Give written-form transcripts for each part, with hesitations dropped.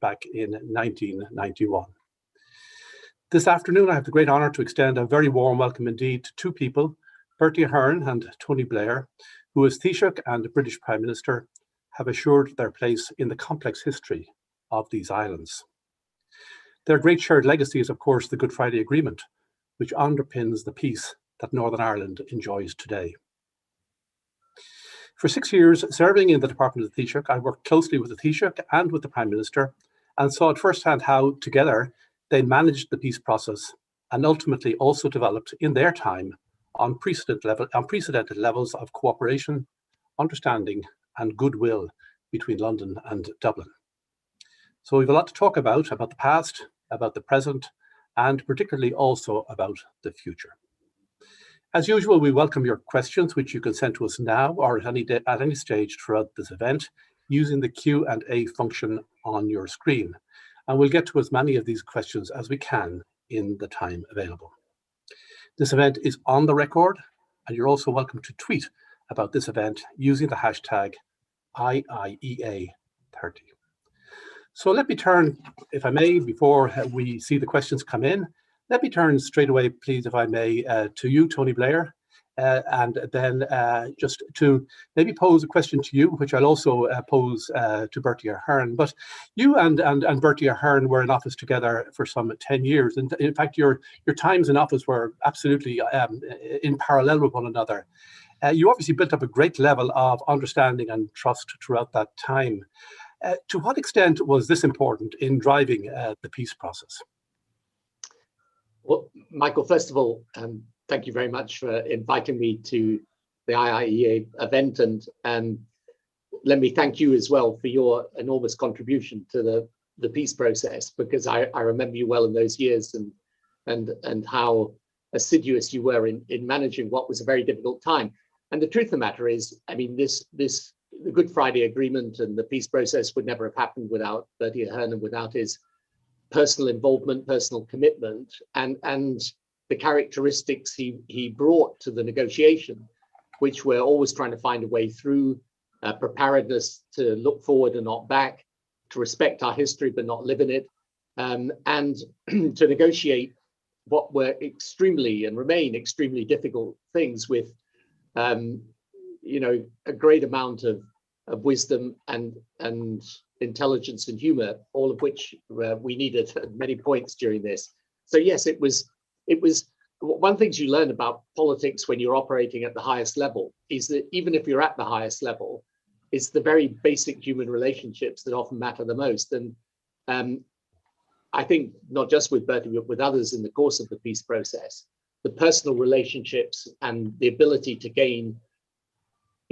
back in 1991. This afternoon, I have the great honour to extend a very warm welcome indeed to two people, Bertie Ahern and Tony Blair, who as Taoiseach and British Prime Minister have assured their place in the complex history of these islands. Their great shared legacy is, of course, the Good Friday Agreement, which underpins the peace that Northern Ireland enjoys today. For 6 years, serving in the Department of the Taoiseach, I worked closely with the Taoiseach and with the Prime Minister and saw at firsthand how, together, they managed the peace process and ultimately also developed, in their time, unprecedented levels of cooperation, understanding and goodwill between London and Dublin. So we have a lot to talk about the past, about the present, and particularly also about the future. As usual, we welcome your questions, which you can send to us now or at any stage throughout this event using the Q&A function on your screen. And we'll get to as many of these questions as we can in the time available. This event is on the record, and you're also welcome to tweet about this event using the hashtag IIEA30. So let me turn, if I may, before we see the questions come in, let me turn straight away, please, if I may, to you, Tony Blair, and then just to maybe pose a question to you, which I'll also pose to Bertie Ahern. But you and Bertie Ahern were in office together for some 10 years. And in fact, your times in office were absolutely in parallel with one another. You obviously built up a great level of understanding and trust throughout that time. To what extent was this important in driving the peace process? Well, Michael, first of all, thank you very much for inviting me to the IIEA event, and let me thank you as well for your enormous contribution to the peace process, because I remember you well in those years and how assiduous you were in managing what was a very difficult time. And the truth of the matter is, I mean, the Good Friday Agreement and the peace process would never have happened without Bertie Ahern and without his personal involvement, personal commitment, and the characteristics he brought to the negotiation, which we're always trying to find a way through, preparedness to look forward and not back, to respect our history but not live in it, and to negotiate what were extremely and remain extremely difficult things with a great amount of wisdom and intelligence and humor, all of which we needed at many points during this. So yes, it was one of the things you learn about politics when you're operating at the highest level is that even if you're at the highest level, it's the very basic human relationships that often matter the most. And I think not just with Bertie, but with others in the course of the peace process, the personal relationships and the ability to gain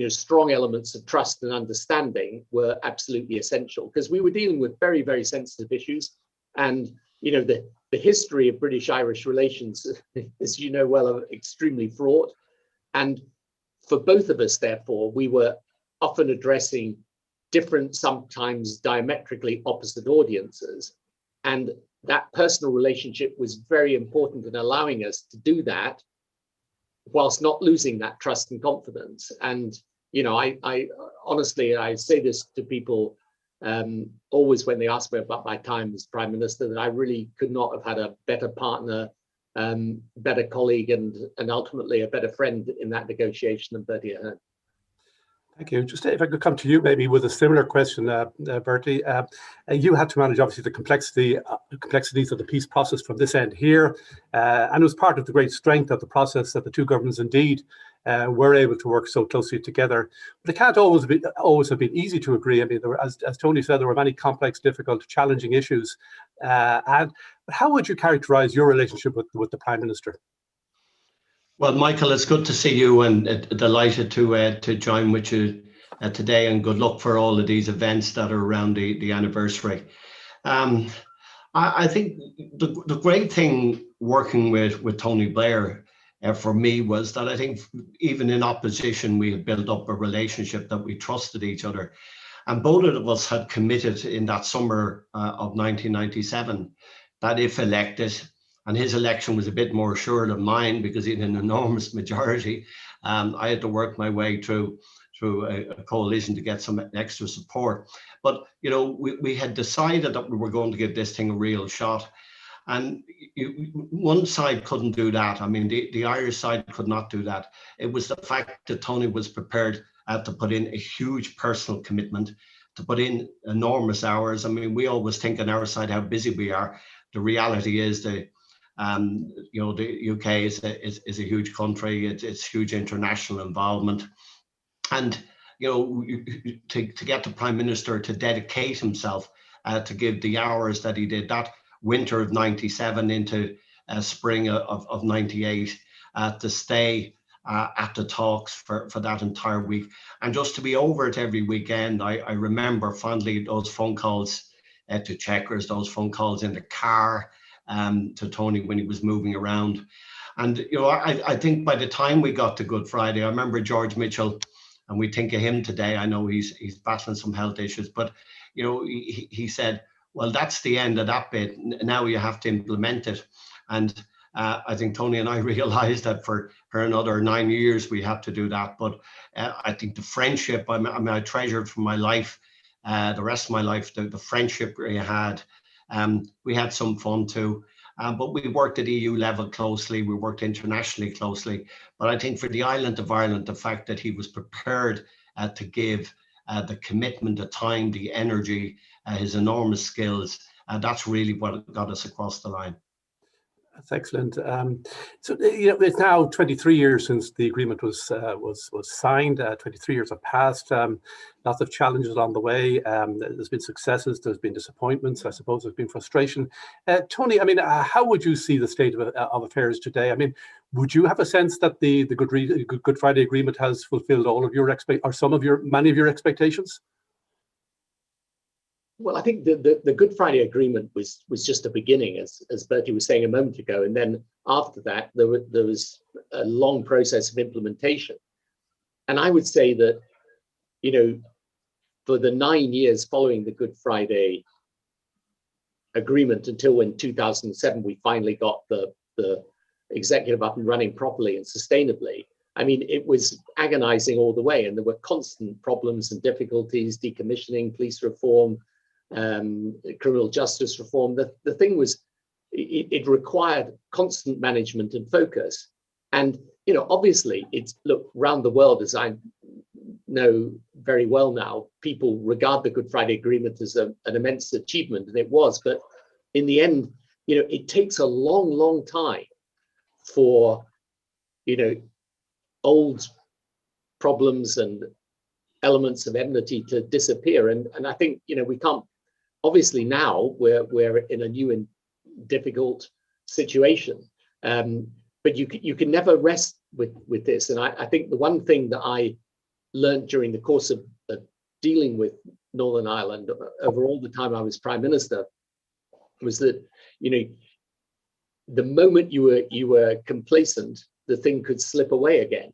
strong elements of trust and understanding were absolutely essential, because we were dealing with very, very sensitive issues. And, the history of British-Irish relations, as you know well, are extremely fraught. And for both of us, therefore, we were often addressing different, sometimes diametrically opposite audiences. And that personal relationship was very important in allowing us to do that, whilst not losing that trust and confidence. And, I honestly, I say this to people always when they ask me about my time as Prime Minister, that I really could not have had a better partner, better colleague, and ultimately a better friend in that negotiation than Bertie Ahern. Thank you. Just if I could come to you maybe with a similar question, Bertie. You had to manage obviously the complexities of the peace process from this end here, and it was part of the great strength of the process that the two governments indeed were able to work so closely together. But it can't always have been easy to agree. I mean, as Tony said, there were many complex, difficult, challenging issues. But how would you characterise your relationship with the Prime Minister? Well, Michael, it's good to see you, and delighted to join with you today, and good luck for all of these events that are around the anniversary. I think the great thing working with Tony Blair for me was that I think even in opposition, we had built up a relationship that we trusted each other. And both of us had committed in that summer of 1997 that if elected, and his election was a bit more assured of mine because he had an enormous majority, I had to work my way through through a coalition to get some extra support. But, you know, we had decided that we were going to give this thing a real shot. And one side couldn't do that. I mean, the Irish side could not do that. It was the fact that Tony was prepared to put in a huge personal commitment, to put in enormous hours. I mean, we always think on our side how busy we are. The reality is that, you know, the UK is a huge country. It's huge international involvement. And, you know, to get the Prime Minister to dedicate himself to give the hours that he did, that winter of 97 into spring of 98, to stay at the talks for that entire week, and just to be over it every weekend. I remember fondly those phone calls to Chequers, those phone calls in the car to Tony when he was moving around. And, you know, I think by the time we got to Good Friday, I remember George Mitchell, and we think of him today. I know he's battling some health issues, but, you know, he said, well, that's the end of that bit. Now you have to implement it. And I think Tony and I realized that for another 9 years, we have to do that. But I think the friendship, I mean, I treasured from my life, the rest of my life, the friendship we had. We had some fun too, but we worked at EU level closely. We worked internationally closely. But I think for the island of Ireland, the fact that he was prepared to give the commitment, the time, the energy, his enormous skills, that's really what got us across the line. That's excellent. So, you know, it's now 23 years since the agreement was signed. 23 years have passed. Lots of challenges along the way. There's been successes. There's been disappointments. I suppose there's been frustration. Tony, I mean, how would you see the state of affairs today? I mean, would you have a sense that the Good Friday Agreement has fulfilled all of your many of your expectations? Well, I think the Good Friday Agreement was just a beginning, as Bertie was saying a moment ago, and then after that there was a long process of implementation. And I would say that, you know, for the 9 years following the Good Friday Agreement, until in 2007 we finally got the executive up and running properly and sustainably, I mean, it was agonizing all the way, and there were constant problems and difficulties: decommissioning, police reform, criminal justice reform. The thing was, it required constant management and focus. And, you know, obviously, look, around the world, as I know very well now, people regard the Good Friday Agreement as an immense achievement, and it was. But in the end, you know, it takes a long, long time for, you know, old problems and elements of enmity to disappear. And I think, you know, we can't. Obviously, now we're in a new and difficult situation, but you can never rest with this. And I think the one thing that I learned during the course of dealing with Northern Ireland over all the time I was Prime Minister was that, you know, the moment you were complacent, the thing could slip away again.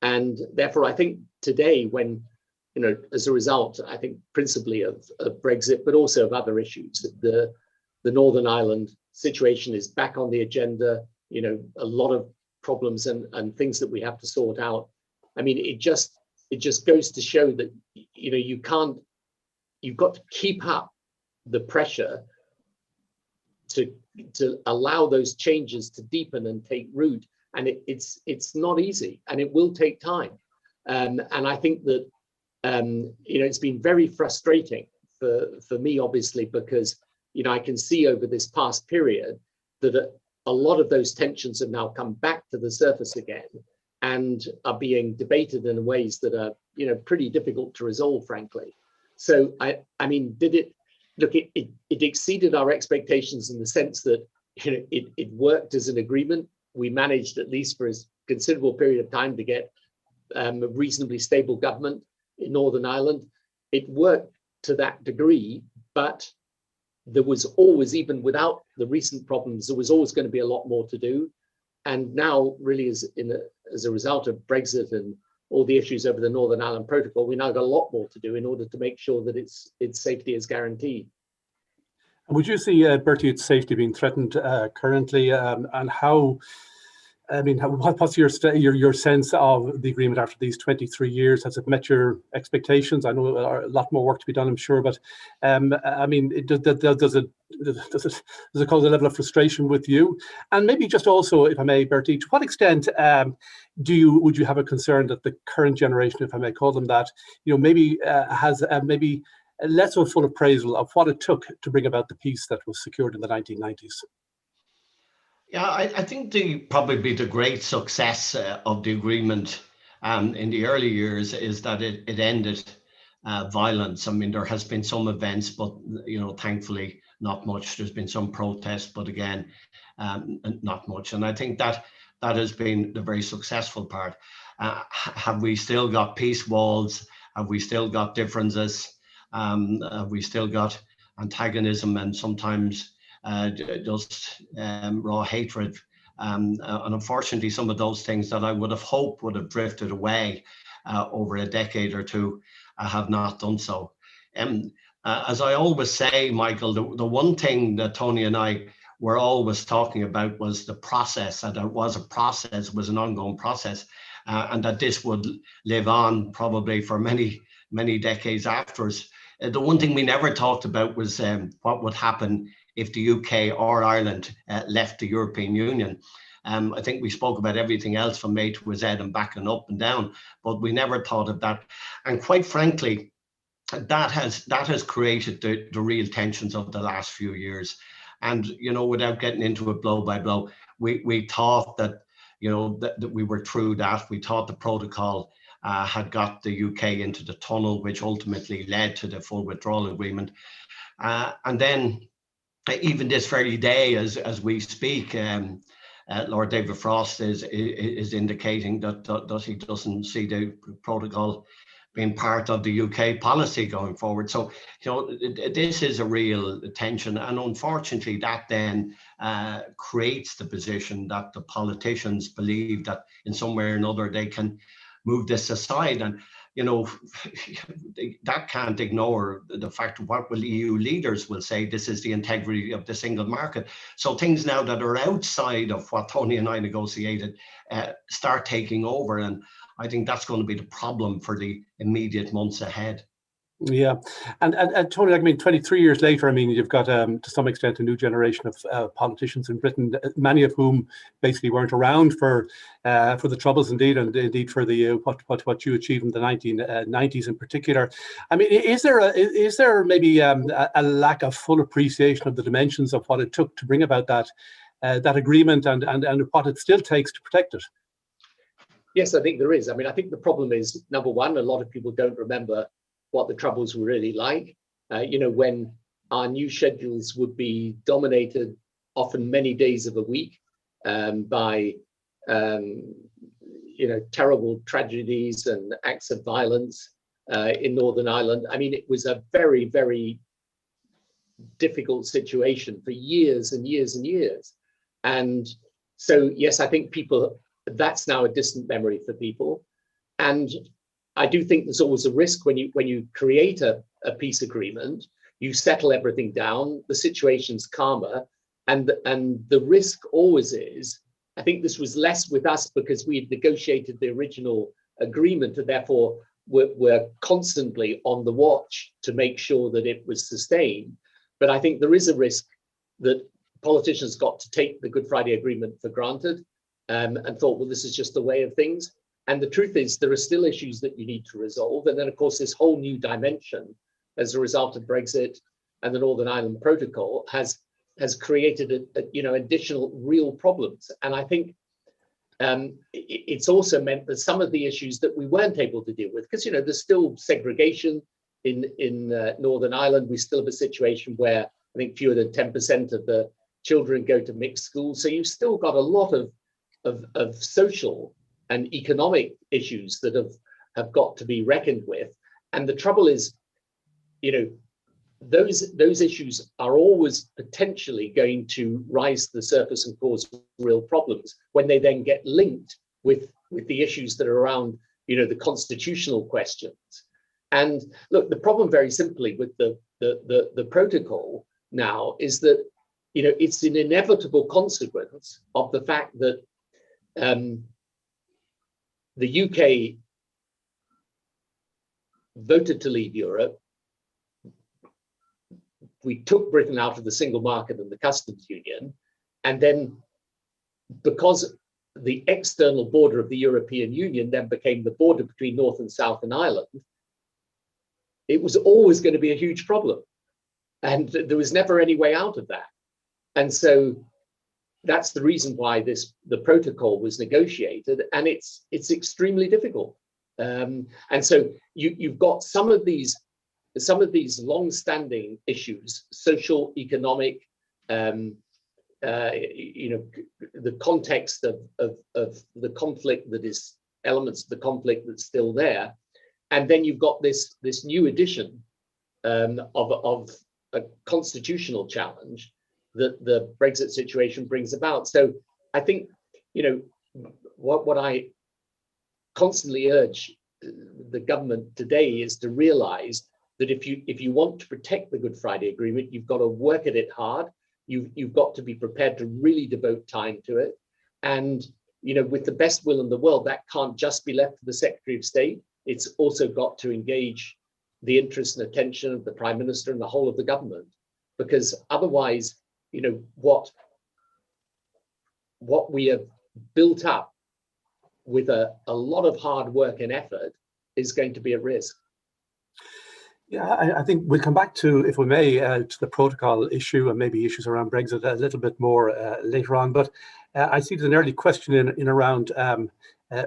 And therefore, I think today, when, you know, as a result, I think principally of Brexit, but also of other issues, the Northern Ireland situation is back on the agenda. You know, a lot of problems and things that we have to sort out. I mean, it just goes to show that, you know, you've got to keep up the pressure to allow those changes to deepen and take root. And it's not easy, and it will take time. And I think that, you know, it's been very frustrating for me, obviously, because, you know, I can see over this past period that a lot of those tensions have now come back to the surface again and are being debated in ways that are, you know, pretty difficult to resolve, frankly. So, I mean, it exceeded our expectations in the sense that, you know, it worked as an agreement. We managed, at least for a considerable period of time, to get a reasonably stable government in Northern Ireland. It worked to that degree, but there was always, even without the recent problems, there was always going to be a lot more to do. And now, really, as a result of Brexit and all the issues over the Northern Ireland Protocol, we now got a lot more to do in order to make sure that its safety is guaranteed. Would you see, Bertie, its safety being threatened currently, and how I mean, what's your sense of the agreement after these 23 years? Has it met your expectations? I know a lot more work to be done, I'm sure, but I mean, does it cause a level of frustration with you? And maybe just also, if I may, Bertie, to what extent would you have a concern that the current generation, if I may call them that, maybe has maybe less of a full appraisal of what it took to bring about the peace that was secured in the 1990s? Yeah, I think probably the great success of the agreement in the early years is that it ended violence. I mean, there has been some events, but thankfully not much. There's been some protests, but again, not much. And I think that has been the very successful part. Have we still got peace walls? Have we still got differences? Have we still got antagonism and sometimes just raw hatred? And unfortunately, some of those things that I would have hoped would have drifted away over a decade or two have not done so. As I always say, Michael, the one thing that Tony and I were always talking about was the process, and it was a process, was an ongoing process, and that this would live on probably for many, many decades afterwards. The one thing we never talked about was what would happen if the UK or Ireland left the European Union. I think we spoke about everything else from A to Z and back and up and down, but we never thought of that. And quite frankly, that has created the real tensions of the last few years. And without getting into it blow by blow, we thought that that we were through that. We thought the protocol had got the UK into the tunnel, which ultimately led to the full withdrawal agreement. And then even this very day, as we speak, Lord David Frost is indicating that he doesn't see the protocol being part of the UK policy going forward. So, this is a real tension. And unfortunately, that then creates the position that the politicians believe that in some way or another they can move this aside. And, that can't ignore the fact of what will EU leaders will say. This is the integrity of the single market. So things now that are outside of what Tony and I negotiated start taking over. And I think that's going to be the problem for the immediate months ahead. Yeah, and Tony, I mean, 23 years later, I mean, you've got to some extent a new generation of politicians in Britain, many of whom basically weren't around for the Troubles, indeed, and indeed for the what you achieved in the 1990s in particular. I mean, is there maybe a lack of full appreciation of the dimensions of what it took to bring about that agreement and what it still takes to protect it? Yes, I think there is. I mean, I think the problem is, number one, a lot of people don't remember what the Troubles were really like. When our new schedules would be dominated often many days of a week by terrible tragedies and acts of violence in Northern Ireland. I mean, it was a very, very difficult situation for years and years and years. And so, yes, I think that's now a distant memory for people. And I do think there's always a risk when you create a peace agreement, you settle everything down, the situation's calmer, and the risk always is, I think this was less with us because we had negotiated the original agreement, and therefore we're constantly on the watch to make sure that it was sustained. But I think there is a risk that politicians got to take the Good Friday Agreement for granted and thought, well, this is just the way of things. And the truth is, there are still issues that you need to resolve. And then, of course, this whole new dimension as a result of Brexit and the Northern Ireland Protocol has created additional real problems. And I think it's also meant that some of the issues that we weren't able to deal with, because there's still segregation in Northern Ireland. We still have a situation where I think fewer than 10% of the children go to mixed schools. So you've still got a lot of social and economic issues that have got to be reckoned with. And the trouble is, those issues are always potentially going to rise to the surface and cause real problems when they then get linked with the issues that are around, the constitutional questions. And look, the problem very simply with the protocol now is that, it's an inevitable consequence of the fact that The UK voted to leave Europe. We took Britain out of the single market and the customs union. And then because the external border of the European Union then became the border between North and South and Ireland, it was always going to be a huge problem. And there was never any way out of that. And so that's the reason why the protocol was negotiated, and it's extremely difficult. And so you've got some of these long-standing issues, social, economic, the context of the conflict that is elements of the conflict that's still there, and then you've got this new addition of a constitutional challenge that the Brexit situation brings about. So I think, what I constantly urge the government today is to realize that if you want to protect the Good Friday Agreement, you've got to work at it hard. You've got to be prepared to really devote time to it. And, with the best will in the world, that can't just be left to the Secretary of State. It's also got to engage the interest and attention of the Prime Minister and the whole of the government, because otherwise, what we have built up with a lot of hard work and effort is going to be at risk. Yeah, I think we'll come back to, if we may, to the protocol issue and maybe issues around Brexit a little bit more later on. But I see there's an early question in around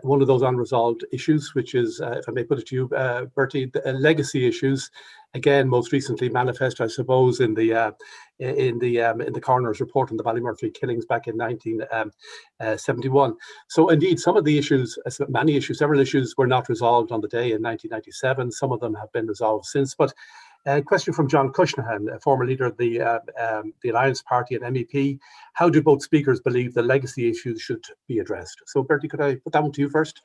one of those unresolved issues, which is, if I may put it to you, Bertie, the legacy issues. Again, most recently manifest, I suppose, in the coroner's report on the Ballymurphy killings back in 1971. So, indeed, some of the issues, several issues, were not resolved on the day in 1997. Some of them have been resolved since. But a question from John Cushnahan, a former leader of the Alliance Party and MEP. How do both speakers believe the legacy issues should be addressed? So, Bertie, could I put that one to you first?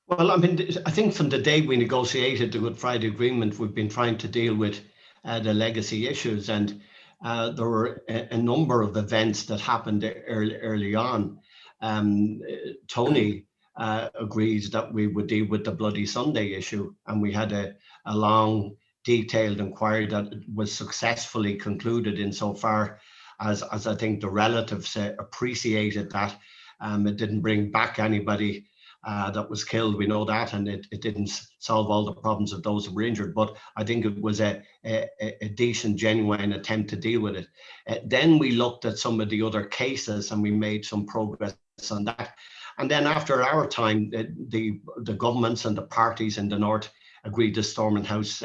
Well, I think from the day we negotiated the Good Friday Agreement, we've been trying to deal with the legacy issues, and there were a number of events that happened early on. Tony agrees that we would deal with the Bloody Sunday issue, and we had a long, detailed inquiry that was successfully concluded insofar as I think the relatives appreciated that. It didn't bring back anybody that was killed, we know that, and it didn't solve all the problems of those who were injured, but I think it was a decent, genuine attempt to deal with it. Then we looked at some of the other cases and we made some progress on that. And then after our time, the governments and the parties in the North agreed to Stormont House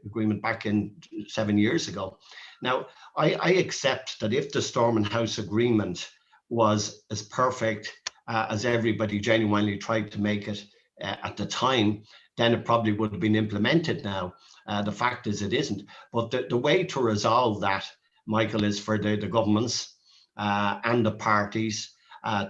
agreement back in 7 years ago. Now, I accept that if the Stormont House agreement was as perfect as everybody genuinely tried to make it at the time, then it probably would have been implemented now. The fact is it isn't. But the way to resolve that, Michael, is for the governments and the parties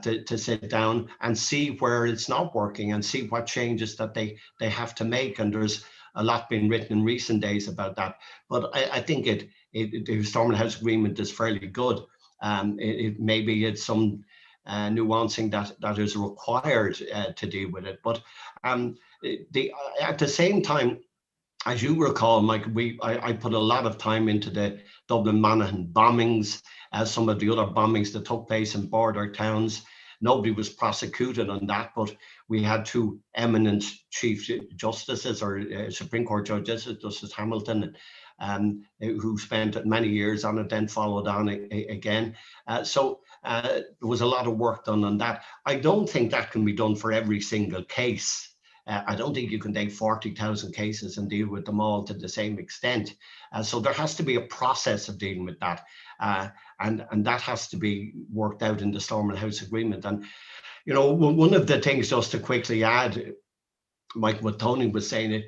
to sit down and see where it's not working and see what changes that they have to make. And there's a lot been written in recent days about that. But I think the Stormont House agreement is fairly good. Maybe it's some nuancing that is required to deal with it. But at the same time, as you recall, Mike, I put a lot of time into the Dublin Monaghan bombings, some of the other bombings that took place in border towns. Nobody was prosecuted on that, but we had two eminent Chief Justices or Supreme Court judges, Justice Hamilton, who spent many years on it, then followed on again. So there was a lot of work done on that. I don't think that can be done for every single case. I don't think you can take 40,000 cases and deal with them all to the same extent. So there has to be a process of dealing with that. And that has to be worked out in the Stormont House agreement. And, you know, one of the things, just to quickly add, Mike, what Tony was saying,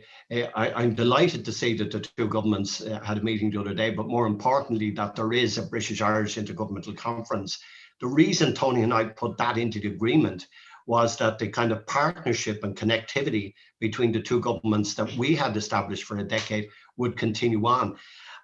I'm delighted to see that the two governments had a meeting the other day, but more importantly, that there is a British-Irish Intergovernmental Conference. The reason Tony and I put that into the agreement was that the kind of partnership and connectivity between the two governments that we had established for a decade would continue on.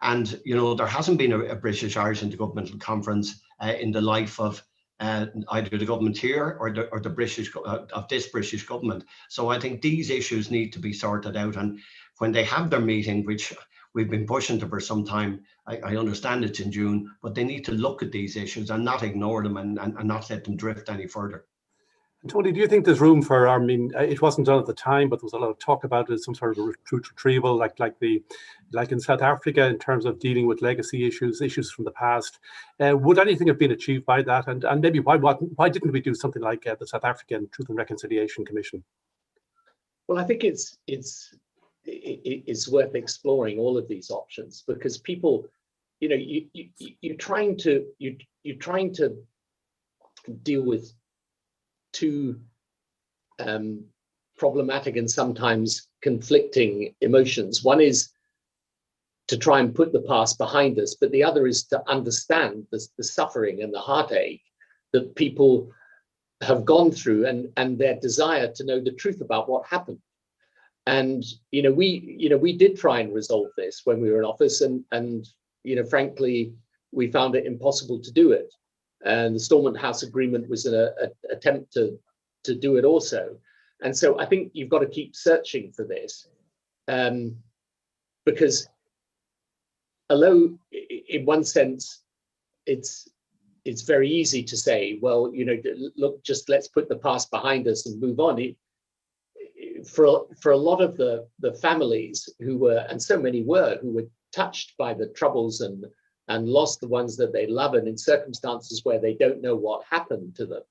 And, you know, there hasn't been a British-Irish Intergovernmental Conference in the life of either the government here or the British of this British government. So I think these issues need to be sorted out, and when they have their meeting, which we've been pushing to for some time, I understand it's in June, but they need to look at these issues and not ignore them and not let them drift any further. Tony, do you think there's room for, I mean, it wasn't done at the time, but there was a lot of talk about it, some sort of truth retrieval, like in South Africa, in terms of dealing with legacy issues from the past. Would anything have been achieved by that? And maybe why didn't we do something like the South African Truth and Reconciliation Commission? Well, I think it's worth exploring all of these options, because people, you know, you're trying to deal with two problematic and sometimes conflicting emotions. One is to try and put the past behind us, but the other is to understand the suffering and the heartache that people have gone through, and their desire to know the truth about what happened. And we did try and resolve this when we were in office, and frankly, we found it impossible to do it. And the Stormont House Agreement was an attempt to do it also. And so I think you've got to keep searching for this, because although in one sense it's very easy to say, well, look, just let's put the past behind us and move on. For a lot of the families who were, and so many were, who were touched by the troubles and lost the ones that they love, and in circumstances where they don't know what happened to them,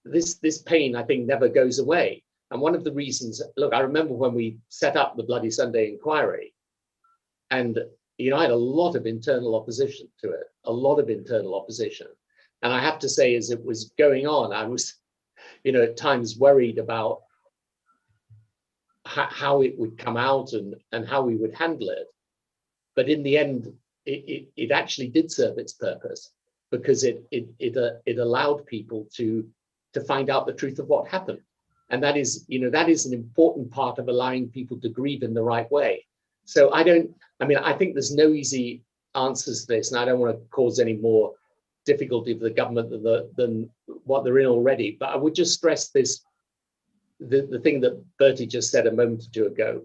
this pain, I think, never goes away. And one of the reasons, look, I remember when we set up the Bloody Sunday Inquiry, and I had a lot of internal opposition to it, And I have to say, as it was going on, I was, at times worried about how it would come out and how we would handle it. But in the end, it actually did serve its purpose, because it allowed people to find out the truth of what happened. And that is an important part of allowing people to grieve in the right way. So I think there's no easy answers to this, and I don't want to cause any more difficulty for the government than what they're in already. But I would just stress this, the thing that Bertie just said a moment or two ago.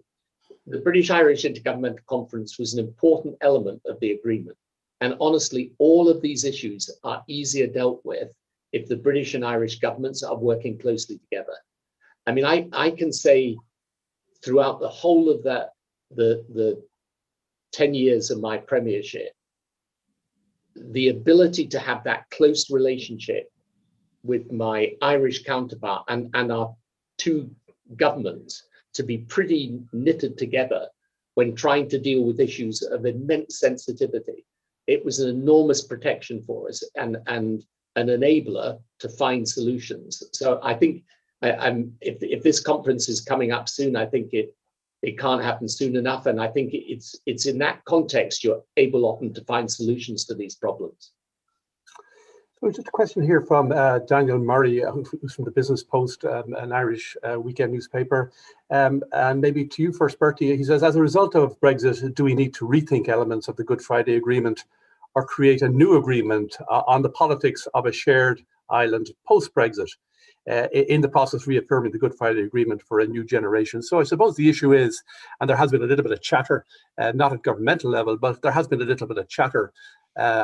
The British-Irish Intergovernmental Conference was an important element of the agreement. And honestly, all of these issues are easier dealt with if the British and Irish governments are working closely together. I mean, I can say throughout the whole of the 10 years of my premiership, the ability to have that close relationship with my Irish counterpart and our two governments to be pretty knitted together when trying to deal with issues of immense sensitivity. It was an enormous protection for us and an enabler to find solutions. So I think if this conference is coming up soon, I think it can't happen soon enough. And I think it's in that context you're able often to find solutions to these problems. So just a question here from Daniel Murray, who's from the Business Post, an Irish weekend newspaper. And maybe to you first, Bertie. He says, as a result of Brexit, do we need to rethink elements of the Good Friday Agreement or create a new agreement on the politics of a shared island post-Brexit, in the process reaffirming the Good Friday Agreement for a new generation? So I suppose the issue is, and there has been a little bit of chatter, not at governmental level, but there has been a little bit of chatter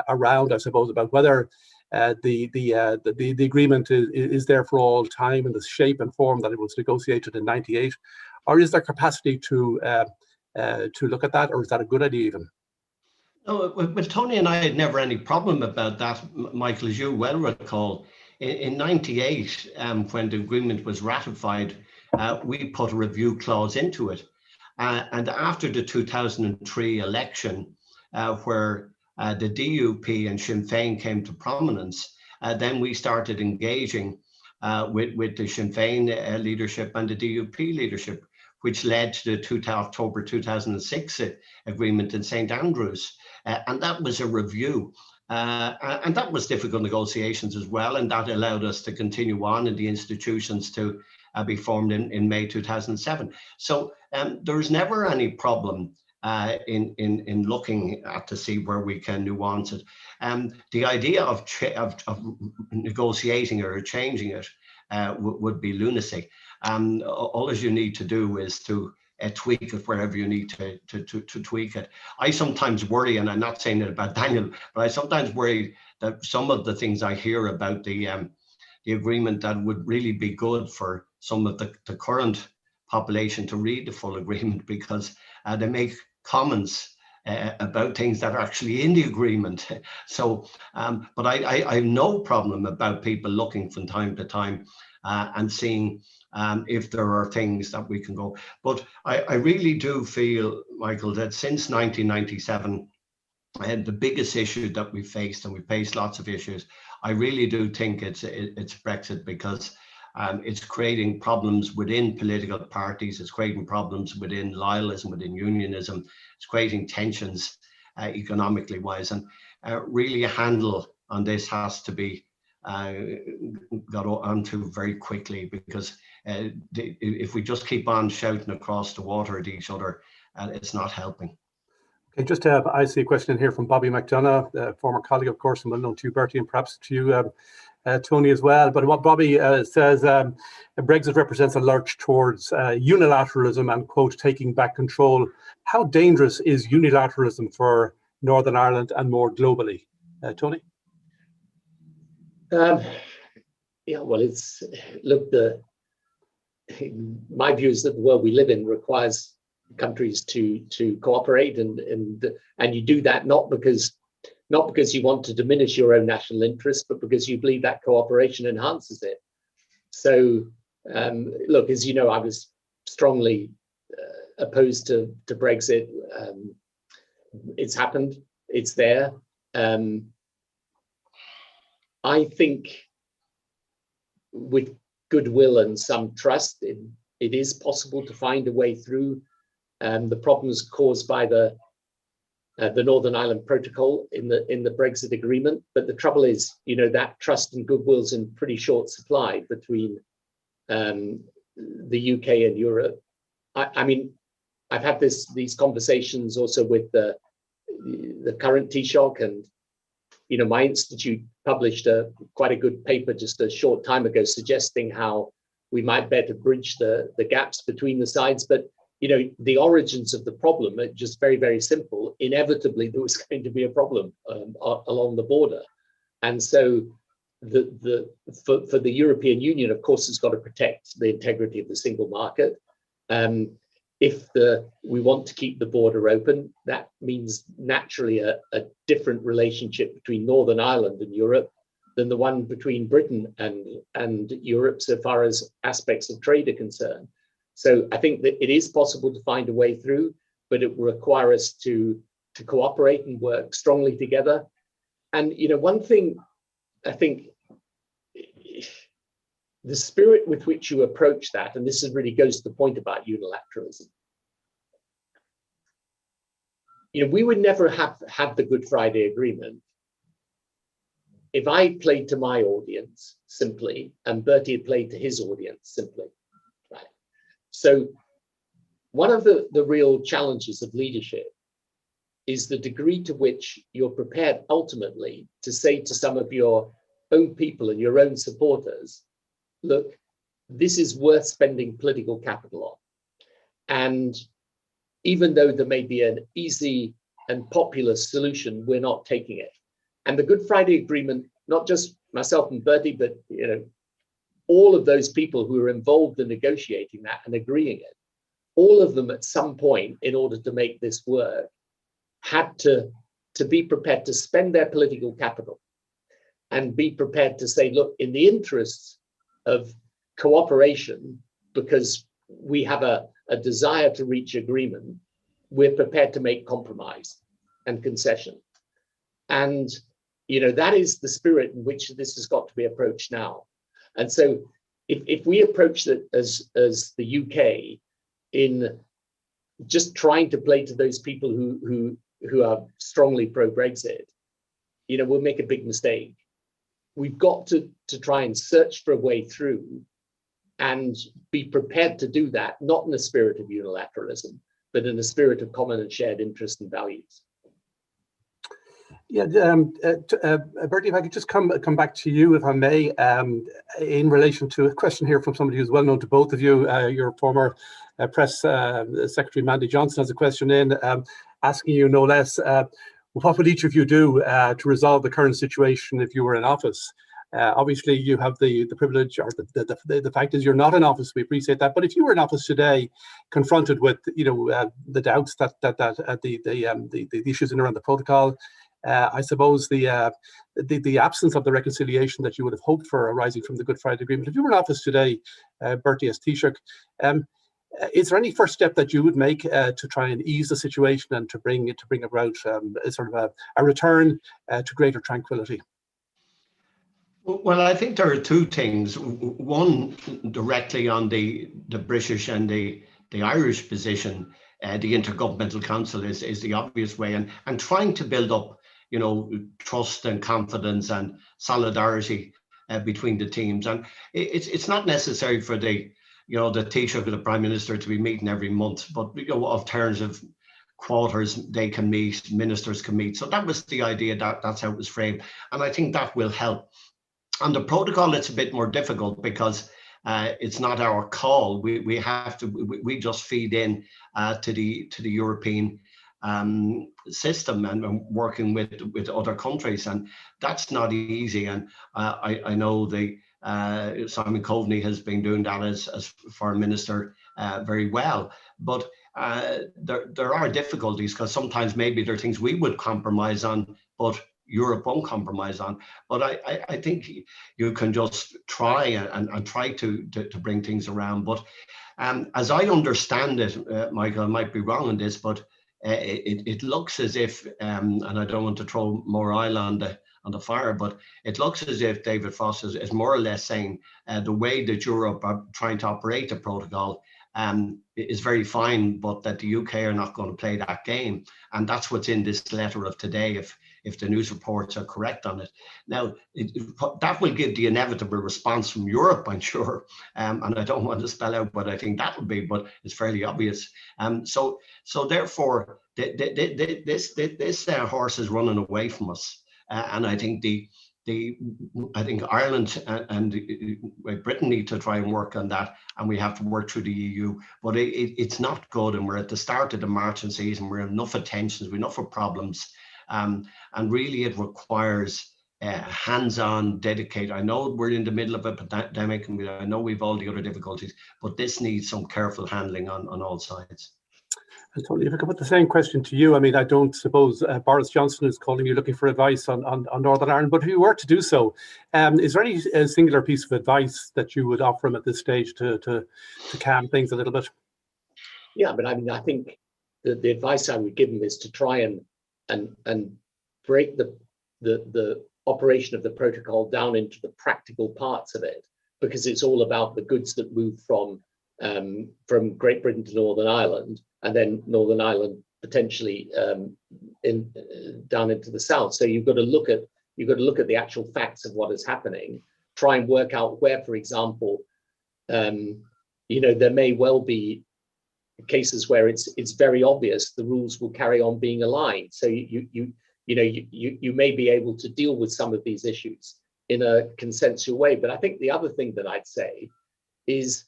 around, I suppose, about whether the agreement is there for all time in the shape and form that it was negotiated in '98, or is there capacity to look at that, or is that a good idea even? No, well, Tony and I had never any problem about that, Michael, as you well recall. In '98, when the agreement was ratified, we put a review clause into it. And after the 2003 election, where the DUP and Sinn Féin came to prominence, then we started engaging with the Sinn Féin leadership and the DUP leadership, which led to the October 2006 agreement in St Andrews. And that was a review. And that was difficult negotiations as well. And that allowed us to continue on in the institutions to be formed in May 2007. So there's never any problem in looking at to see where we can nuance it. The idea of negotiating or changing it would be lunacy. All you need to do is to tweak it wherever you need to tweak it. I sometimes worry, and I'm not saying it about Daniel, but I sometimes worry that some of the things I hear about the agreement that would really be good for some of the current population to read the full agreement, because they make comments about things that are actually in the agreement. So, but I have no problem about people looking from time to time and seeing if there are things that we can go. But I really do feel, Michael, that since 1997, the biggest issue that we faced, and we faced lots of issues, I really do think it's Brexit, because it's creating problems within political parties, it's creating problems within loyalism, within unionism, it's creating tensions economically wise, and really a handle on this has to be got onto very quickly, because if we just keep on shouting across the water at each other, it's not helping. Okay, just I see a question in here from Bobby McDonough, former colleague, of course, and well known to you, Bertie, and perhaps to you, Tony, as well. But what Bobby says, Brexit represents a lurch towards unilateralism and, quote, taking back control. How dangerous is unilateralism for Northern Ireland and more globally? Tony? Yeah, well, it's, look, my view is that the world we live in requires countries to cooperate, and you do that not because you want to diminish your own national interests, but because you believe that cooperation enhances it. So, look, as you know, I was strongly opposed to Brexit. It's happened. It's there. I think with goodwill and some trust, it is possible to find a way through the problems caused by the Northern Ireland Protocol in the Brexit agreement. But the trouble is, you know, that trust and goodwill is in pretty short supply between the UK and Europe. I mean, I've had these conversations also with the current Taoiseach, and you know, my institute published quite a good paper just a short time ago suggesting how we might better bridge the gaps between the sides. But you know, the origins of the problem are just very, very simple. Inevitably, there was going to be a problem along the border. And so for the European Union, of course, it's got to protect the integrity of the single market. If we want to keep the border open, that means naturally a different relationship between Northern Ireland and Europe than the one between Britain and Europe so far as aspects of trade are concerned. So I think that it is possible to find a way through, but it will require us to cooperate and work strongly together. And you know, one thing I think, the spirit with which you approach that, and this really goes to the point about unilateralism. You know, we would never have had the Good Friday Agreement if I played to my audience simply and Bertie had played to his audience simply. Right? So one of the real challenges of leadership is the degree to which you're prepared ultimately to say to some of your own people and your own supporters, look, this is worth spending political capital on. And even though there may be an easy and popular solution, we're not taking it. And the Good Friday Agreement, not just myself and Bertie, but you know, all of those people who were involved in negotiating that and agreeing it, all of them at some point, in order to make this work, had to be prepared to spend their political capital and be prepared to say, look, in the interests of cooperation, because we have a desire to reach agreement, we're prepared to make compromise and concession. And, you know, that is the spirit in which this has got to be approached now. And so if we approach it as the UK in just trying to play to those people who are strongly pro-Brexit, you know, we'll make a big mistake. We've got to try and search for a way through and be prepared to do that, not in the spirit of unilateralism, but in a spirit of common and shared interest and values. Yeah, Bertie, if I could just come back to you, if I may, in relation to a question here from somebody who's well known to both of you. Your former press secretary, Mandy Johnson, has a question in asking you no less, what would each of you do to resolve the current situation if you were in office? Obviously, you have the privilege, or the fact is you're not in office. We appreciate that. But if you were in office today, confronted with the doubts that the issues in around the protocol, I suppose the absence of the reconciliation that you would have hoped for arising from the Good Friday Agreement. If you were in office today, Bertie, as Taoiseach, is there any first step that you would make to try and ease the situation and to bring about sort of a return to greater tranquility? Well, I think there are two things. One, directly on the British and the Irish position, the Intergovernmental Council is the obvious way, and trying to build up, trust and confidence and solidarity between the teams. And it's not necessary for the Taoiseach or the Prime Minister to be meeting every month, but of terms of quarters, they can meet, ministers can meet. So that was the idea, that's how it was framed, and I think that will help. On the protocol, it's a bit more difficult because it's not our call. We just feed in to the European system and working with other countries, and that's not easy. And I know Simon Coveney has been doing that as Foreign Minister very well, but there are difficulties because sometimes maybe there are things we would compromise on, but Europe won't compromise on. But I think you can just try and try to bring things around. But as I understand it, Michael, I might be wrong on this, but it looks as if, and I don't want to throw more oil on the fire, but it looks as if David Frost is more or less saying the way that Europe are trying to operate the protocol is very fine, but that the UK are not going to play that game. And that's what's in this letter of today, if the news reports are correct on it. Now, that will give the inevitable response from Europe, I'm sure. And I don't want to spell out what I think that would be, but it's fairly obvious. So therefore, this horse is running away from us. And I think I think Ireland and Britain need to try and work on that, and we have to work through the EU. But it's not good, and we're at the start of the marching season. We're in enough of tensions, we're enough of problems, and really it requires hands-on, dedicated. I know we're in the middle of a pandemic, and I know we've all the other difficulties, but this needs some careful handling on all sides. And Tony, if I could put the same question to you, I mean, I don't suppose Boris Johnson is calling you looking for advice on Northern Ireland, but if you were to do so, is there any singular piece of advice that you would offer him at this stage to calm things a little bit? Yeah, but I mean, I think the advice I would give him is to try and break the operation of the protocol down into the practical parts of it, because it's all about the goods that move from Great Britain to Northern Ireland, and then Northern Ireland potentially down into the south. So you've got to look at the actual facts of what is happening. Try and work out where, for example, there may well be cases where it's very obvious the rules will carry on being aligned. So you may be able to deal with some of these issues in a consensual way. But I think the other thing that I'd say is,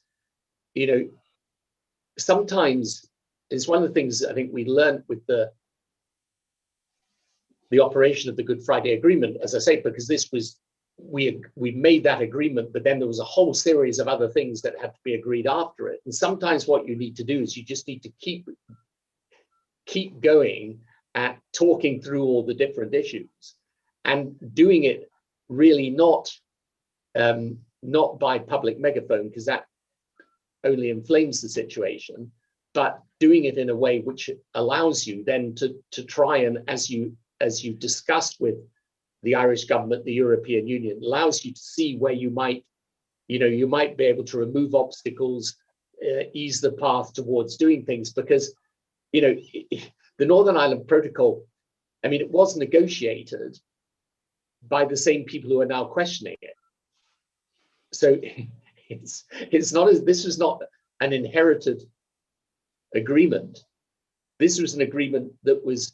sometimes it's one of the things I think we learned with the operation of the Good Friday Agreement, as I say, because we made that agreement, but then there was a whole series of other things that had to be agreed after it. And sometimes what you need to do is you just need to keep going at talking through all the different issues, and doing it really not by public megaphone, because that only inflames the situation, but doing it in a way which allows you then to try and, as you discussed with the Irish government, the European Union, allows you to see where you might be able to remove obstacles, ease the path towards doing things. Because the Northern Ireland Protocol, I mean, it was negotiated by the same people who are now questioning it. So it's not as, this was not an inherited agreement. this was an agreement that was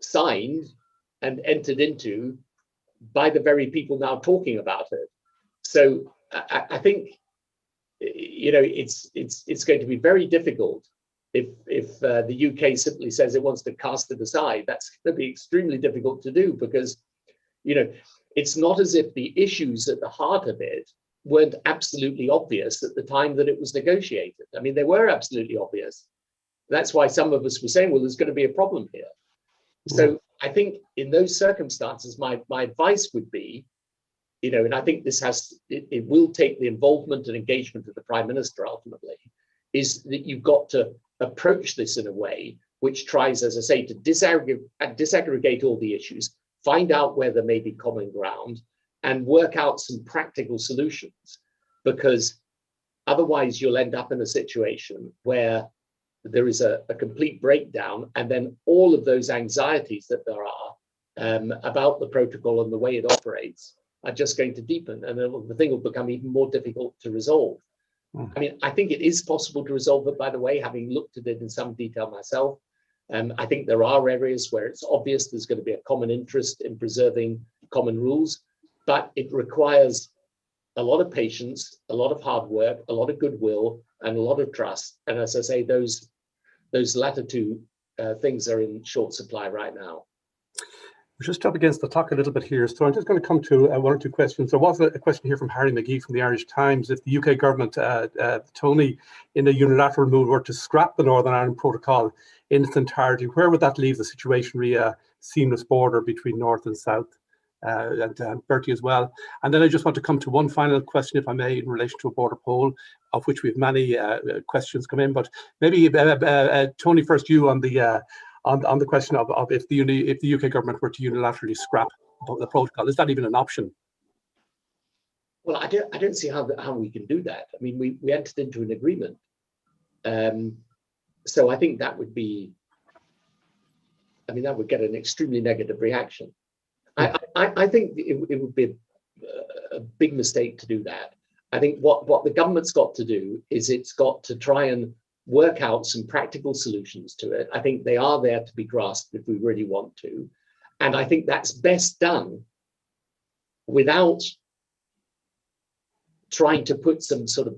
signed and entered into by the very people now talking about it. So I think, you know, it's going to be very difficult if the UK simply says it wants to cast it aside. That's going to be extremely difficult to do, because, you know, it's not as if the issues at the heart of it weren't absolutely obvious at the time that it was negotiated. I mean, they were absolutely obvious. That's why some of us were saying, well, there's going to be a problem here. So I think in those circumstances, my advice would be, you know, and I think this it will take the involvement and engagement of the Prime Minister ultimately, is that you've got to approach this in a way which tries, as I say, to disaggregate all the issues, find out where there may be common ground, and work out some practical solutions, because otherwise you'll end up in a situation where there is a complete breakdown, and then all of those anxieties that there are about the protocol and the way it operates are just going to deepen, and the thing will become even more difficult to resolve. I mean, I think it is possible to resolve it, by the way, having looked at it in some detail myself. I think there are areas where it's obvious there's going to be a common interest in preserving common rules, but it requires a lot of patience, a lot of hard work, a lot of goodwill, and a lot of trust. And as I say, those latter two things are in short supply right now. We're just up against the clock a little bit here, so I'm just going to come to one or two questions. There was a question here from Harry McGee from the Irish Times. If the UK government, Tony, in a unilateral move, were to scrap the Northern Ireland Protocol in its entirety, where would that leave the situation re a seamless border between North and South? And Bertie as well. And then I just want to come to one final question, if I may, in relation to a border poll, of which we have many questions come in. But maybe Tony, first, you on the question of if the UK government were to unilaterally scrap the protocol, is that even an option? Well, I don't see how we can do that. I mean, we entered into an agreement, so I think that would be. I mean, that would get an extremely negative reaction. I think it would be a big mistake to do that. I think what the government's got to do is it's got to try and work out some practical solutions to it. I think they are there to be grasped if we really want to. And I think that's best done without trying to put some sort of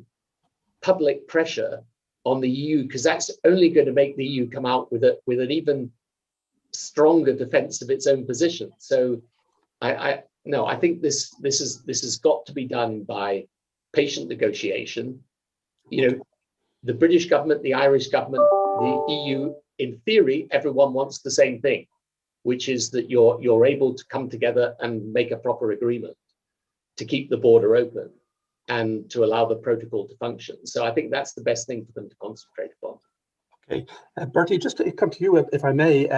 public pressure on the EU, because that's only going to make the EU come out with an even stronger defense of its own position. So I think this has got to be done by patient negotiation. You know, the British government, the Irish government, the EU, in theory, everyone wants the same thing, which is that you're able to come together and make a proper agreement to keep the border open and to allow the protocol to function. So I think that's the best thing for them to concentrate upon. Okay, Bertie, just to come to you, if I may,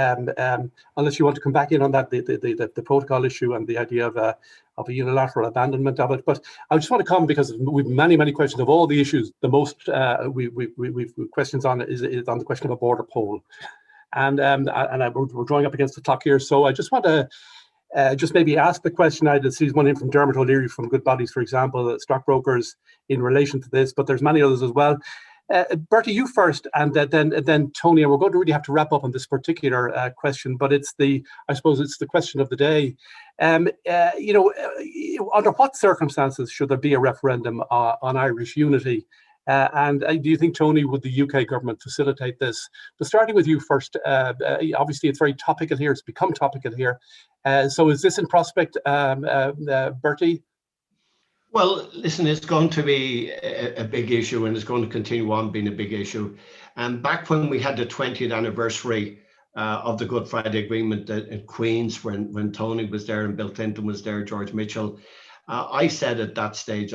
unless you want to come back in on that, the protocol issue and the idea of a unilateral abandonment of it. But I just want to come, because we've many questions of all the issues. The most we've questions on is on the question of a border poll, and we're drawing up against the clock here. So I just want to just maybe ask the question. I see one in from Dermot O'Leary from Goodbodies, for example, stockbrokers, in relation to this, but there's many others as well. Bertie, you first, and then Tony, and we're going to really have to wrap up on this particular question, but I suppose it's the question of the day. You know, under what circumstances should there be a referendum on Irish unity? And do you think, Tony, would the UK government facilitate this? But starting with you first, obviously it's very topical here, it's become topical here. So is this in prospect, Bertie? Well, listen, it's going to be a big issue, and it's going to continue on being a big issue. And back when we had the 20th anniversary of the Good Friday Agreement in Queen's, when Tony was there and Bill Clinton was there, George Mitchell, I said at that stage,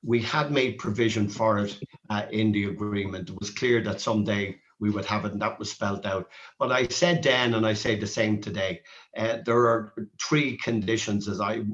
we had made provision for it in the agreement. It was clear that someday we would have it, and that was spelled out. But I said then, and I say the same today, there are three conditions as I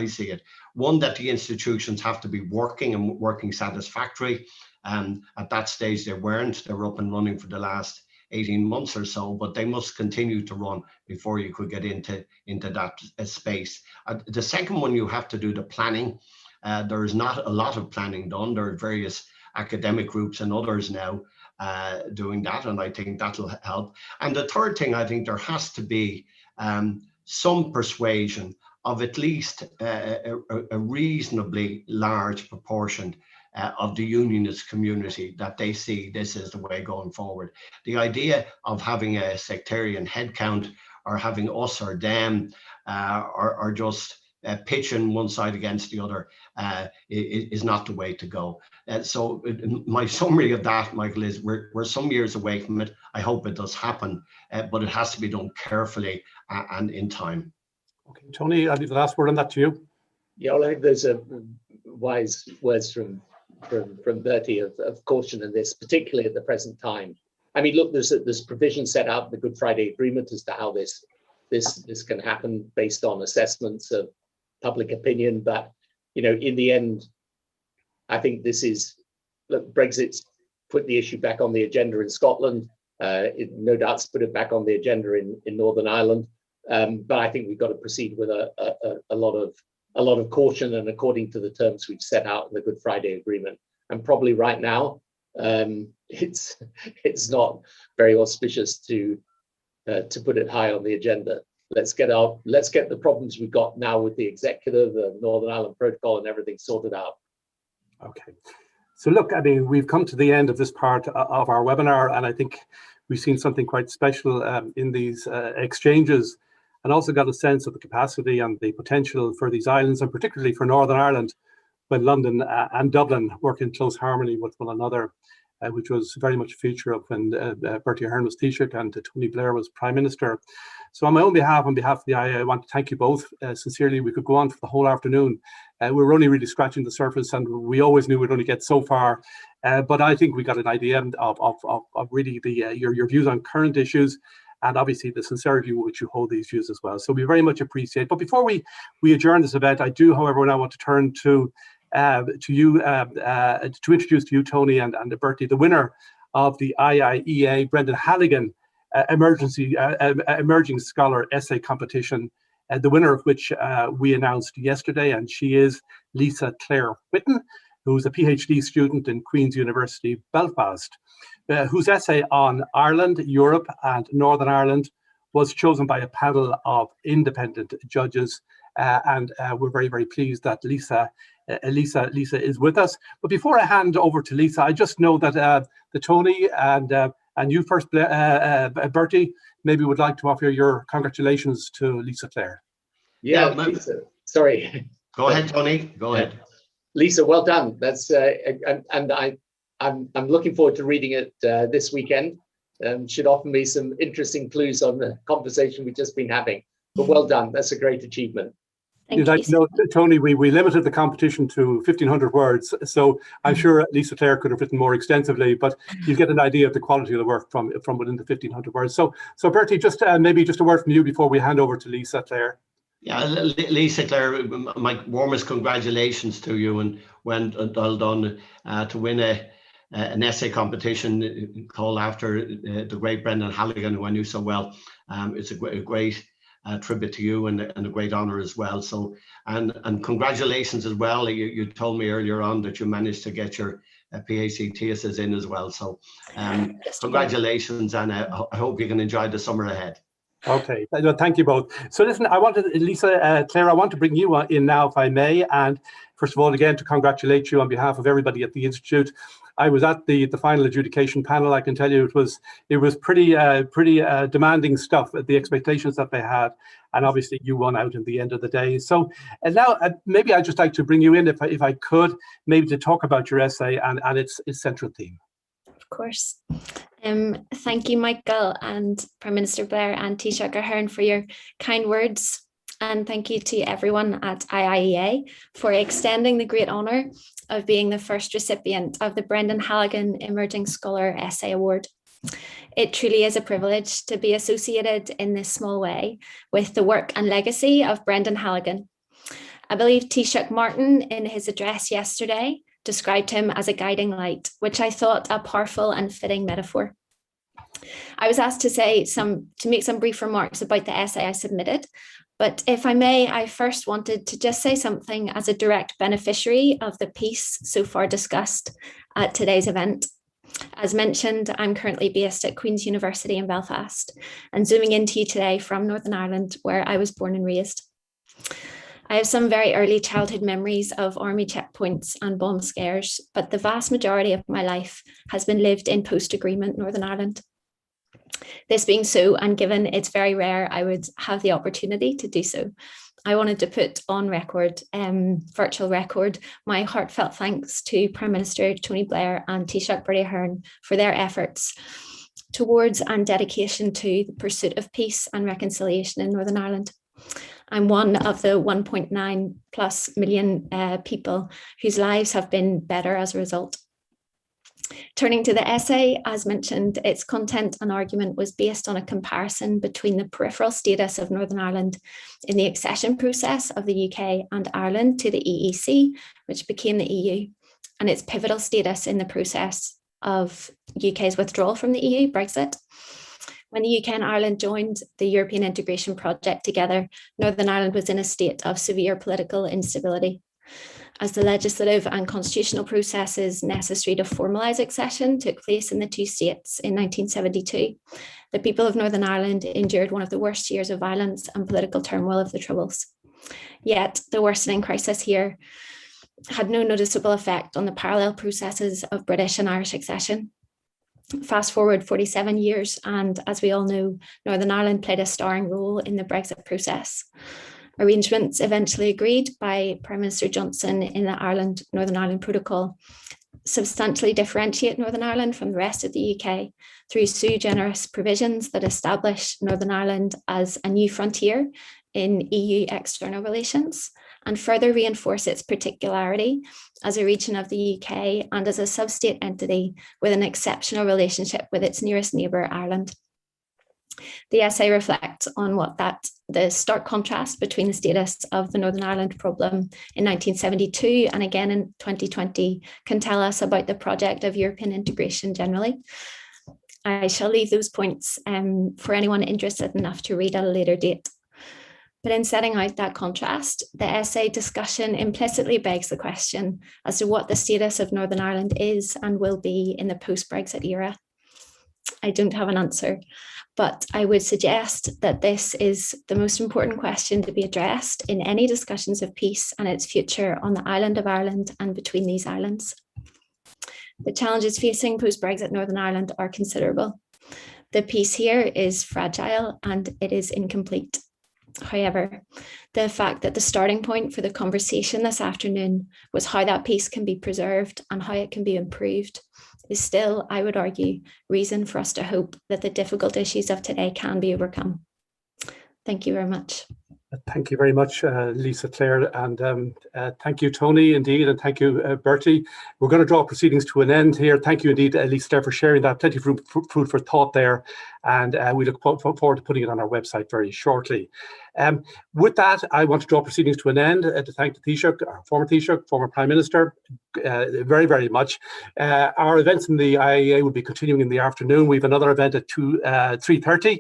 see it. One, that the institutions have to be working and working satisfactory. And at that stage, they weren't. They were up and running for the last 18 months or so, but they must continue to run before you could get into that space. The second one, you have to do the planning. There is not a lot of planning done. There are various academic groups and others now doing that, and I think that'll help. And the third thing, I think there has to be some persuasion of at least a reasonably large proportion of the unionist community that they see this as the way going forward. The idea of having a sectarian headcount or having us or them or just pitching one side against the other is not the way to go. So my summary of that, Michael, is we're some years away from it. I hope it does happen, but it has to be done carefully and in time. Okay, Tony, I'll leave the last word on that to you. Yeah, well, I think those are wise words from Bertie of caution in this, particularly at the present time. I mean, look, there's provision set out in the Good Friday Agreement as to how this can happen based on assessments of public opinion. But in the end, I think Brexit's put the issue back on the agenda in Scotland. No doubt it's put it back on the agenda in Northern Ireland. But I think we've got to proceed with a lot of caution and according to the terms we've set out in the Good Friday Agreement. And probably right now, it's not very auspicious to put it high on the agenda. Let's get the problems we've got now with the executive, the Northern Ireland Protocol, and everything sorted out. Okay. So look, I mean, we've come to the end of this part of our webinar, and I think we've seen something quite special in these exchanges, and also got a sense of the capacity and the potential for these islands, and particularly for Northern Ireland, when London and Dublin work in close harmony with one another, which was very much a feature of when Bertie Ahern was Taoiseach and Tony Blair was Prime Minister. So on my own behalf, on behalf of the IIEA, I want to thank you both. Sincerely, we could go on for the whole afternoon. We're only really scratching the surface, and we always knew we'd only get so far. But I think we got an idea of really your views on current issues, and obviously the sincerity with which you hold these views as well. So we very much appreciate. But before we adjourn this event, I do, however, now want to turn to you to introduce to you, Tony and Bertie, the winner of the IIEA Brendan Halligan Emerging Scholar Essay Competition, the winner of which we announced yesterday, and she is Lisa Claire Whitten, who's a PhD student in Queen's University, Belfast, whose essay on Ireland, Europe and Northern Ireland was chosen by a panel of independent judges, and we're very, very pleased that Lisa is with us. But before I hand over to Lisa, I just know that the Tony and you first, Bertie, maybe would like to offer your congratulations to Lisa Claire. Yeah, Lisa, sorry. Go ahead, Tony. Go ahead. Lisa, well done. That's and I'm looking forward to reading it this weekend. Should offer me some interesting clues on the conversation we've just been having. But well done. That's a great achievement. You'd like to know, Tony, we limited the competition to 1,500 words, so I'm sure Lisa Claire could have written more extensively, but you get an idea of the quality of the work from within the 1,500 words. So Bertie, just maybe just a word from you before we hand over to Lisa Claire. Yeah, Lisa Claire, my warmest congratulations to you, and well done to win an essay competition called after the great Brendan Halligan, who I knew so well. It's a great tribute to you and a great honor as well. So and congratulations as well. You told me earlier on that you managed to get your PhD thesis in as well. So congratulations, and I hope you can enjoy the summer ahead. Okay, thank you both. So listen, I wanted, Lisa Claire, I want to bring you in now, if I may, and first of all, again, to congratulate you on behalf of everybody at the Institute. I was at the final adjudication panel. I can tell you it was pretty demanding stuff, the expectations that they had, and obviously you won out in the end of the day. So and now maybe I'd just like to bring you in, if I could, maybe to talk about your essay and its central theme. Of course. Thank you, Michael, and Prime Minister Blair and Taoiseach Ahern for your kind words. And thank you to everyone at IIEA for extending the great honour of being the first recipient of the Brendan Halligan Emerging Scholar Essay Award. It truly is a privilege to be associated in this small way with the work and legacy of Brendan Halligan. I believe Taoiseach Martin, in his address yesterday, described him as a guiding light, which I thought a powerful and fitting metaphor. I was asked to make some brief remarks about the essay I submitted, but if I may, I first wanted to just say something as a direct beneficiary of the piece so far discussed at today's event. As mentioned, I'm currently based at Queen's University in Belfast and zooming into you today from Northern Ireland, where I was born and raised. I have some very early childhood memories of army checkpoints and bomb scares, but the vast majority of my life has been lived in post-agreement Northern Ireland. This being so, and given it's very rare I would have the opportunity to do so, I wanted to put on record, virtual record, my heartfelt thanks to Prime Minister Tony Blair and Taoiseach Bertie Ahern for their efforts towards and dedication to the pursuit of peace and reconciliation in Northern Ireland. I'm one of the 1.9 plus million people whose lives have been better as a result. Turning to the essay, as mentioned, its content and argument was based on a comparison between the peripheral status of Northern Ireland in the accession process of the UK and Ireland to the EEC, which became the EU, and its pivotal status in the process of UK's withdrawal from the EU, Brexit. When the UK and Ireland joined the European integration project together, Northern Ireland was in a state of severe political instability. As the legislative and constitutional processes necessary to formalise accession took place in the two states in 1972, the people of Northern Ireland endured one of the worst years of violence and political turmoil of the Troubles. Yet the worsening crisis here had no noticeable effect on the parallel processes of British and Irish accession. Fast forward 47 years, and as we all know, Northern Ireland played a starring role in the Brexit process. Arrangements eventually agreed by Prime Minister Johnson in the Northern Ireland Protocol substantially differentiate Northern Ireland from the rest of the UK through sui generis provisions that establish Northern Ireland as a new frontier in EU external relations and further reinforce its particularity as a region of the UK and as a sub-state entity with an exceptional relationship with its nearest neighbour, Ireland. The essay reflects on the stark contrast between the status of the Northern Ireland problem in 1972 and again in 2020 can tell us about the project of European integration generally. I shall leave those points for anyone interested enough to read at a later date. But in setting out that contrast, the essay discussion implicitly begs the question as to what the status of Northern Ireland is and will be in the post-Brexit era. I don't have an answer, but I would suggest that this is the most important question to be addressed in any discussions of peace and its future on the island of Ireland and between these islands. The challenges facing post-Brexit Northern Ireland are considerable. The peace here is fragile and it is incomplete. However, the fact that the starting point for the conversation this afternoon was how that peace can be preserved and how it can be improved is still, I would argue, reason for us to hope that the difficult issues of today can be overcome. Thank you very much. Thank you very much, Lisa Clare, and thank you, Tony, indeed, and thank you, Bertie. We're going to draw proceedings to an end here. Thank you indeed, Lisa Clare, for sharing that. Plenty of food for thought there, and we look forward to putting it on our website very shortly. With that, I want to draw proceedings to an end to thank the Taoiseach, our former Taoiseach, former Prime Minister, very, very much. Our events in the IIEA will be continuing in the afternoon. We have another event at 3:30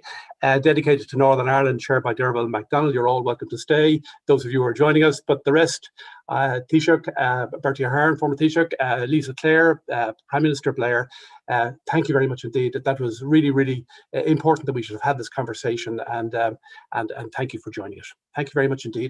dedicated to Northern Ireland, chaired by Dermot MacDonald. You're all welcome to stay, those of you who are joining us. But the rest, Taoiseach, Bertie Ahern, former Taoiseach, Lisa Clare, Prime Minister Blair, thank you very much indeed. That was really, really important that we should have had this conversation, and thank you for joining us. Thank you very much indeed.